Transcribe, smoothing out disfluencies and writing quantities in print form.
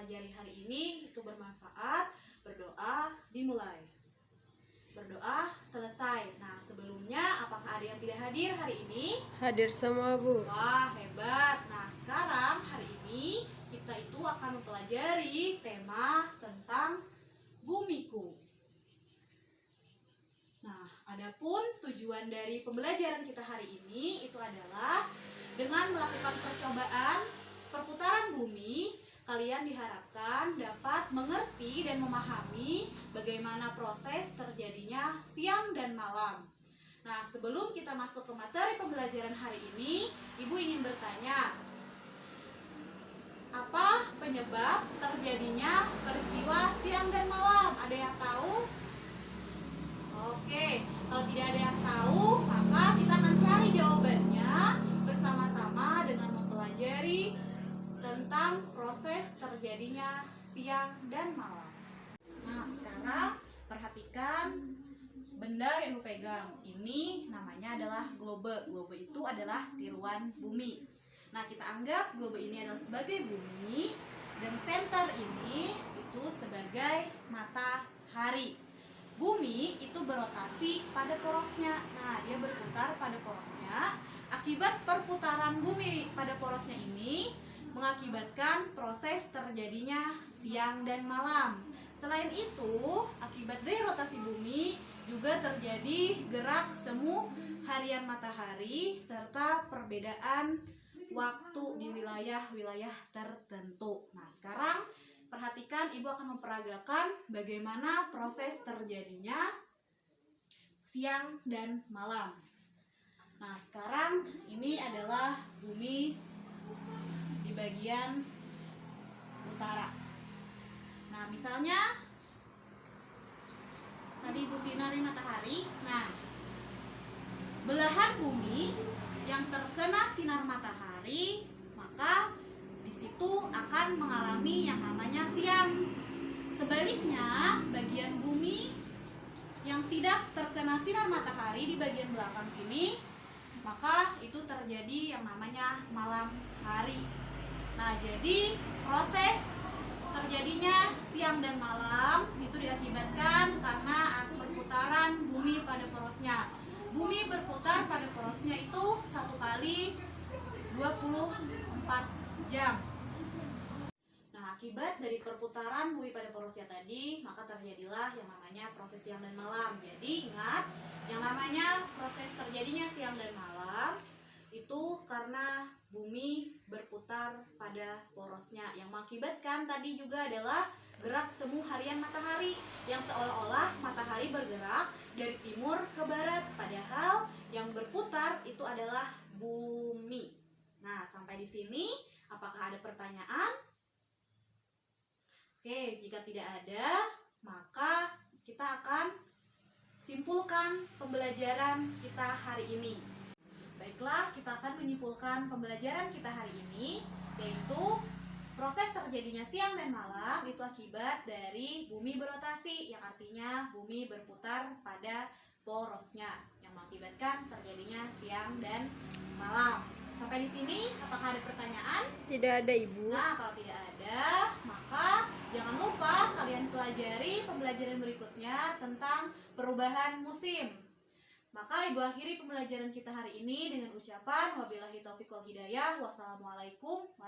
pelajari hari ini itu bermanfaat. Berdoa dimulai. Berdoa selesai. Nah, sebelumnya apakah ada yang tidak hadir hari ini? Hadir semua, Bu. Wah, hebat. Nah, sekarang hari ini kita itu akan mempelajari tema tentang bumiku. Nah, adapun tujuan dari pembelajaran kita hari ini itu adalah dengan melakukan percobaan perputaran bumi, kalian diharapkan dapat mengerti dan memahami bagaimana proses terjadinya siang dan malam. Nah, sebelum kita masuk ke materi pembelajaran hari ini, Ibu ingin bertanya, apa penyebab terjadinya peristiwa siang dan malam? Ada yang tahu? Oke, kalau tidak ada yang tahu, maka kita akan cari jawabannya bersama-sama dengan mempelajari tentang proses terjadinya siang dan malam. Nah, sekarang perhatikan benda yang lu pegang. Ini namanya adalah globe. Globe itu adalah tiruan bumi. Nah, kita anggap globe ini adalah sebagai bumi dan senter ini itu sebagai matahari. Bumi itu berotasi pada porosnya. Nah, dia berputar pada porosnya. Akibat perputaran bumi pada porosnya ini mengakibatkan proses terjadinya siang dan malam. Selain itu, akibat dari rotasi bumi juga terjadi gerak semu harian matahari serta perbedaan waktu di wilayah-wilayah tertentu. Nah, sekarang perhatikan, Ibu akan memperagakan bagaimana proses terjadinya siang dan malam. Nah, sekarang ini adalah bumi di bagian utara. Nah, misalnya tadi Ibu sinari matahari. Nah, belahan bumi yang terkena sinar matahari, maka di situ akan mengalami yang namanya siang. Sebaliknya, bagian bumi yang tidak terkena sinar matahari di bagian belakang sini, maka itu terjadi yang namanya malam hari. Nah, jadi proses terjadinya siang dan malam itu diakibatkan karena perputaran bumi pada porosnya. Bumi berputar pada porosnya itu 1 kali 24 jam. Nah, akibat dari perputaran bumi pada porosnya tadi, maka terjadilah yang namanya proses siang dan malam. Jadi ingat, yang namanya proses terjadinya siang dan malam itu karena bumi berputar pada porosnya. Yang mengakibatkan tadi juga adalah gerak semu harian matahari, yang seolah-olah matahari bergerak dari timur ke barat, padahal yang berputar itu adalah bumi. Nah, sampai di sini apakah ada pertanyaan? Oke, jika tidak ada, maka kita akan simpulkan pembelajaran kita hari ini. Baiklah, kita akan menyimpulkan pembelajaran kita hari ini, yaitu proses terjadinya siang dan malam itu akibat dari bumi berotasi, yang artinya bumi berputar pada porosnya, yang mengakibatkan terjadinya siang dan malam. Sampai di sini, apakah ada pertanyaan? Tidak ada, Ibu. Nah, kalau tidak ada, maka jangan lupa kalian pelajari pembelajaran berikutnya tentang perubahan musim. Maka Ibu akhiri pembelajaran kita hari ini dengan ucapan wabillahi taufiq wal hidayah. Wassalamualaikum warahmatullahi wabarakatuh.